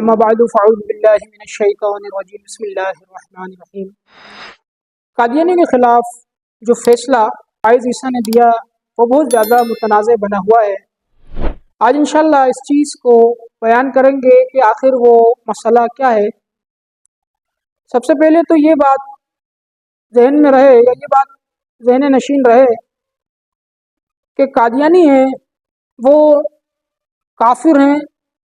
اما بعد فاعوذ باللہ من الشیطان الرجیم بسم اللہ الرحمن الرحیم۔ قادیانی کے خلاف جو فیصلہ قائد عیسیٰ نے دیا وہ بہت زیادہ متنازع بنا ہوا ہے۔ آج انشاءاللہ اس چیز کو بیان کریں گے کہ آخر وہ مسئلہ کیا ہے۔ سب سے پہلے تو یہ بات ذہن میں رہے یا یہ بات ذہن نشین رہے کہ قادیانی ہیں وہ کافر ہیں،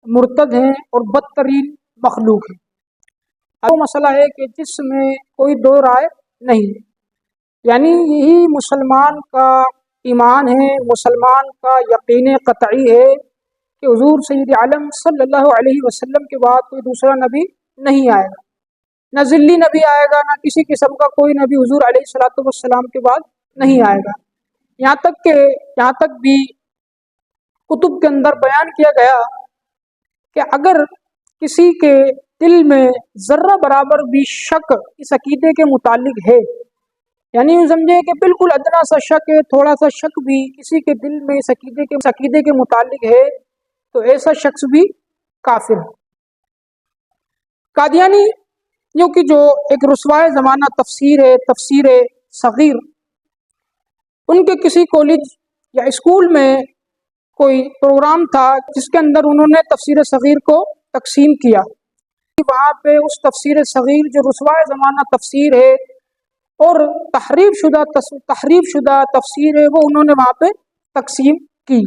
مرتد ہیں اور بدترین مخلوق ہیں۔ وہ مسئلہ ہے کہ جس میں کوئی دو رائے نہیں، یعنی یہی مسلمان کا ایمان ہے، مسلمان کا یقین قطعی ہے کہ حضور سید عالم صلی اللہ علیہ وسلم کے بعد کوئی دوسرا نبی نہیں آئے گا، نہ ذلی نبی آئے گا، نہ کسی قسم کا کوئی نبی حضور علیہ الصلوۃ والسلام کے بعد نہیں آئے گا۔ یہاں تک بھی کتب کے اندر بیان کیا گیا کہ اگر کسی کے دل میں ذرہ برابر بھی شک اس عقیدے کے متعلق ہے، یعنی یوں سمجھے کہ بالکل ادنا سا شک ہے، تھوڑا سا شک بھی کسی کے دل میں اس عقیدے کے متعلق ہے تو ایسا شخص بھی کافر ہے۔ قادیانیوں کی جو ایک رسوائے زمانہ تفسیر ہے، تفسیر صغیر، ان کے کسی کالج یا اسکول میں کوئی پروگرام تھا جس کے اندر انہوں نے تفسیر صغیر کو تقسیم کیا۔ وہاں پہ اس تفسیر صغیر جو رسوائے زمانہ تفسیر ہے اور تحریف شدہ تفسیر ہے وہ انہوں نے وہاں پہ تقسیم کی۔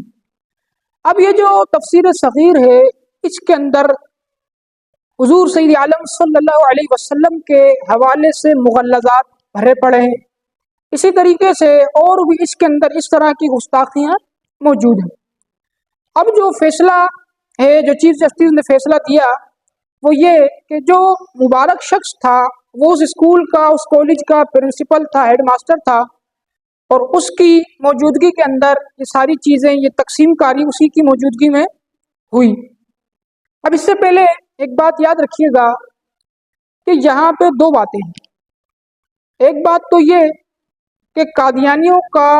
اب یہ جو تفسیر صغیر ہے اس کے اندر حضور سید عالم صلی اللہ علیہ وسلم کے حوالے سے مغلظات بھرے پڑے ہیں، اسی طریقے سے اور بھی اس کے اندر اس طرح کی گستاخیاں موجود ہیں۔ اب جو فیصلہ ہے، جو چیف جسٹس نے فیصلہ دیا وہ یہ کہ جو مبارک شخص تھا وہ اس اسکول کا، اس کالج کا پرنسپل تھا، ہیڈ ماسٹر تھا، اور اس کی موجودگی کے اندر یہ ساری چیزیں، یہ تقسیم کاری اسی کی موجودگی میں ہوئی۔ اب اس سے پہلے ایک بات یاد رکھیے گا کہ یہاں پہ دو باتیں ہیں۔ ایک بات تو یہ کہ قادیانیوں کا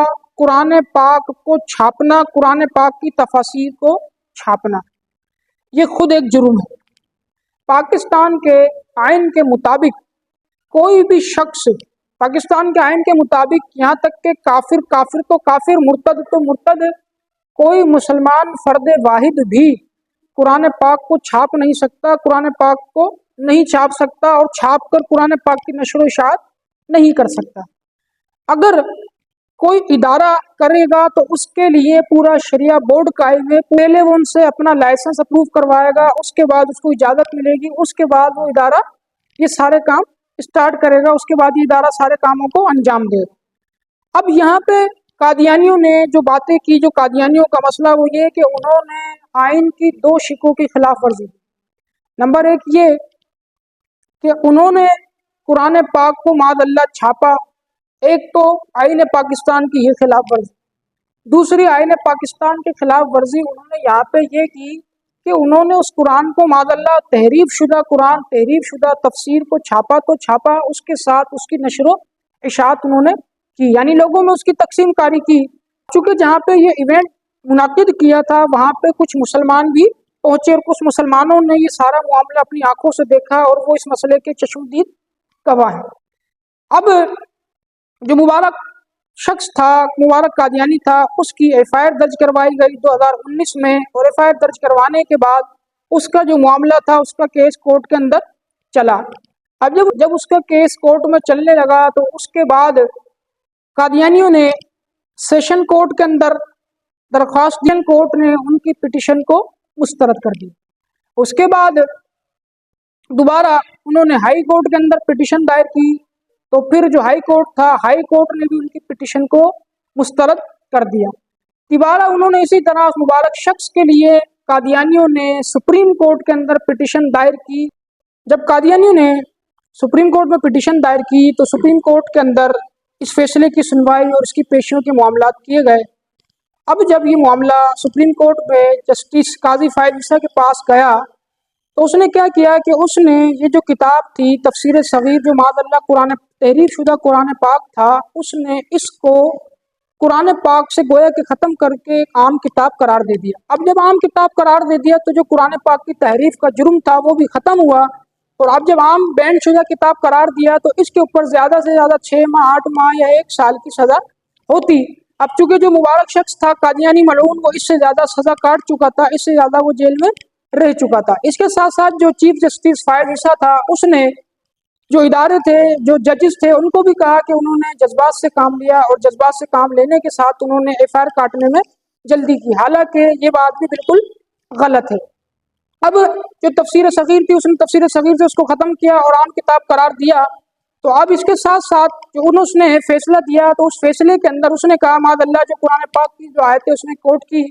قرآن پاک کو چھاپنا، قرآن پاک کی تفاسیر کو چھاپنا، یہ خود ایک جرم ہے۔ پاکستان کے آئین کے مطابق کوئی بھی شخص، پاکستان کے آئین کے مطابق یہاں تک کہ کافر تو کافر، مرتد تو مرتد، کوئی مسلمان فرد واحد بھی قرآن پاک کو چھاپ نہیں سکتا، قرآن پاک کو نہیں چھاپ سکتا اور چھاپ کر قرآن پاک کی نشر و اشاعت نہیں کر سکتا۔ اگر کوئی ادارہ کرے گا تو اس کے لیے پورا شریعہ بورڈ قائم ہے، پہلے وہ ان سے اپنا لائسنس اپروو کروائے گا، اس کے بعد اس کو اجازت ملے گی، اس کے بعد وہ ادارہ یہ سارے کام اسٹارٹ کرے گا، اس کے بعد یہ ادارہ سارے کاموں کو انجام دے گا۔ اب یہاں پہ قادیانیوں نے جو باتیں کی، جو قادیانیوں کا مسئلہ وہ یہ کہ انہوں نے آئین کی دو شقوں کی خلاف ورزی۔ نمبر ایک یہ کہ انہوں نے قرآن پاک کو معاذ اللہ چھاپا، ایک تو آئین پاکستان کی یہ خلاف ورزی، دوسری آئین پاکستان کے خلاف ورزی انہوں نے یہاں پہ یہ کی کہ انہوں نے اس قرآن کو معاذ اللہ تحریف شدہ قرآن، تحریف شدہ تفسیر کو چھاپا تو چھاپا، اس کے ساتھ اس کی نشر و اشاعت انہوں نے کی، یعنی لوگوں میں اس کی تقسیم کاری کی۔ چونکہ جہاں پہ یہ ایونٹ منعقد کیا تھا وہاں پہ کچھ مسلمان بھی پہنچے اور کچھ مسلمانوں نے یہ سارا معاملہ اپنی آنکھوں سے دیکھا اور وہ اس مسئلے کے چشمدید گواہ ہیں۔ اب جو مبارک شخص تھا، مبارک قادیانی تھا، اس کی ایف آئی آر درج کروائی گئی 2019 میں، اور ایف آئی آر درج کروانے کے بعد اس کا جو معاملہ تھا اس کا کیس کورٹ کے اندر چلا۔ اب جب اس کا کیس کورٹ میں چلنے لگا تو اس کے بعد قادیانیوں نے سیشن کورٹ کے اندر درخواست دی، کورٹ نے ان کی پٹیشن کو مسترد کر دی۔ اس کے بعد دوبارہ انہوں نے ہائی کورٹ کے اندر پٹیشن دائر کی، تو پھر جو ہائی کورٹ تھا، ہائی کورٹ نے بھی ان کی پٹیشن کو مسترد کر دیا۔ دوبارہ انہوں نے اسی طرح اس مبارک شخص کے لیے قادیانیوں نے سپریم کورٹ کے اندر پٹیشن دائر کی۔ جب قادیانیوں نے سپریم کورٹ میں پٹیشن دائر کی تو سپریم کورٹ کے اندر اس فیصلے کی سنوائی اور اس کی پیشیوں کے معاملات کیے گئے۔ اب جب یہ معاملہ سپریم کورٹ میں جسٹس قاضی فائز عیسیٰ کے پاس گیا تو اس نے کیا کیا کہ اس نے یہ جو کتاب تھی تفسیر صغیر، جو معاذ اللہ تحریف شدہ قرآن پاک تھا، اس نے اس کو قرآن پاک سے گویا کہ ختم کر کے ایک عام کتاب قرار دے دیا۔ اب جب عام کتاب قرار دے دیا تو جو قرآن پاک کی تحریف کا جرم تھا وہ بھی ختم ہوا، اور اب جب عام بین شدہ کتاب قرار دیا تو اس کے اوپر زیادہ سے زیادہ 6 ماہ 8 ماہ یا 1 سال کی سزا ہوتی۔ اب چونکہ جو مبارک شخص تھا قادیانی ملعون، وہ اس سے زیادہ سزا کاٹ چکا تھا، اس سے زیادہ وہ جیل میں رہ چکا تھا۔ اس کے ساتھ ساتھ جو چیف جسٹس فائز عیسیٰ تھا، اس نے جو ادارے تھے، جو ججز تھے، ان کو بھی کہا کہ انہوں نے جذبات سے کام لیا، اور جذبات سے کام لینے کے ساتھ انہوں نے ایف آئی آر کاٹنے میں جلدی کی، حالانکہ یہ بات بھی بالکل غلط ہے۔ اب جو تفسیر صغیر تھی، اس نے تفسیر صغیر سے اس کو ختم کیا اور عام کتاب قرار دیا۔ تو اب اس کے ساتھ ساتھ جو انہوں نے فیصلہ دیا، تو اس فیصلے کے اندر اس نے کہا معاذ اللہ، جو قرآن پاک کی جو آیتیں اس نے کوٹ کی،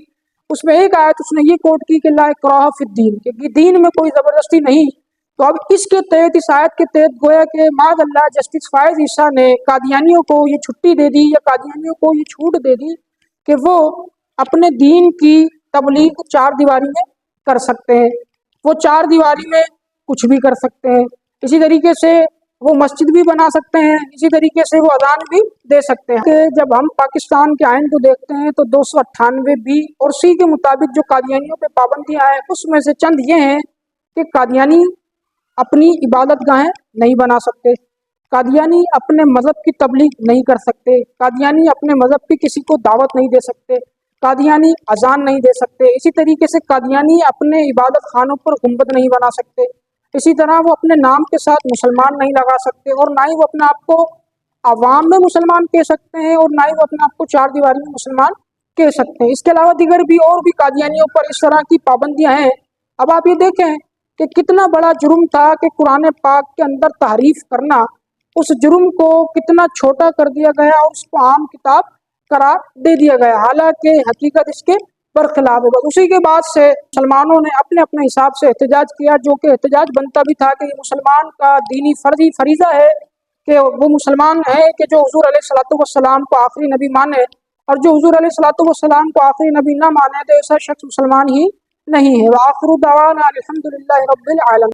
اس میں ایک آیت اس نے یہ کوٹ کی کہ لا اکراہ فی الدین، کہ دین میں کوئی زبردستی نہیں۔ تو اب اس کے تحت، اس آیت کے تحت گویا کہ معاذ اللہ جسٹس فائز عیسیٰ نے قادیانیوں کو یہ چھٹی دے دی، یا قادیانیوں کو یہ چھوٹ دے دی کہ وہ اپنے دین کی تبلیغ 4 دیواری میں کر سکتے ہیں، وہ 4 دیواری میں کچھ بھی کر سکتے ہیں۔ اسی طریقے سے وہ مسجد بھی بنا سکتے ہیں، اسی طریقے سے وہ اذان بھی دے سکتے ہیں۔ کہ جب ہم پاکستان کے آئین کو دیکھتے ہیں تو 298 بی اور سی کے مطابق جو قادیانیوں پہ پابندیاں ہیں، اس میں سے چند یہ ہیں کہ قادیانی اپنی عبادت گاہیں نہیں بنا سکتے، قادیانی اپنے مذہب کی تبلیغ نہیں کر سکتے، قادیانی اپنے مذہب کی کسی کو دعوت نہیں دے سکتے، قادیانی اذان نہیں دے سکتے، اسی طریقے سے قادیانی اپنے عبادت خانوں پر گنبد نہیں بنا سکتے، اسی طرح وہ اپنے نام کے ساتھ مسلمان نہیں لگا سکتے، اور نہ ہی وہ اپنے آپ کو عوام میں مسلمان کہہ سکتے ہیں، اور نہ ہی وہ اپنے آپ کو 4 دیواری میں مسلمان کہہ سکتے ہیں۔ اس کے علاوہ دیگر بھی اور بھی قادیانیوں پر اس طرح کی پابندیاں ہیں۔ اب آپ یہ دیکھیں کہ کتنا بڑا جرم تھا کہ قرآن پاک کے اندر تحریف کرنا، اس جرم کو کتنا چھوٹا کر دیا گیا اور اس کو عام کتاب قرار دے دیا گیا، حالانکہ حقیقت اس کے برخلاف ہے۔ بس اسی کے بعد سے مسلمانوں نے اپنے اپنے حساب سے احتجاج کیا، جو کہ احتجاج بنتا بھی تھا کہ یہ مسلمان کا دینی فریضہ ہے کہ وہ مسلمان ہے کہ جو حضور علیہ الصلوۃ والسلام کو آخری نبی مانے، اور جو حضور علیہ الصلوۃ والسلام کو آخری نبی نہ مانے تو ایسا شخص مسلمان ہی نہیں ہے۔ وآخر دعوانا الحمد للہ رب العالمین۔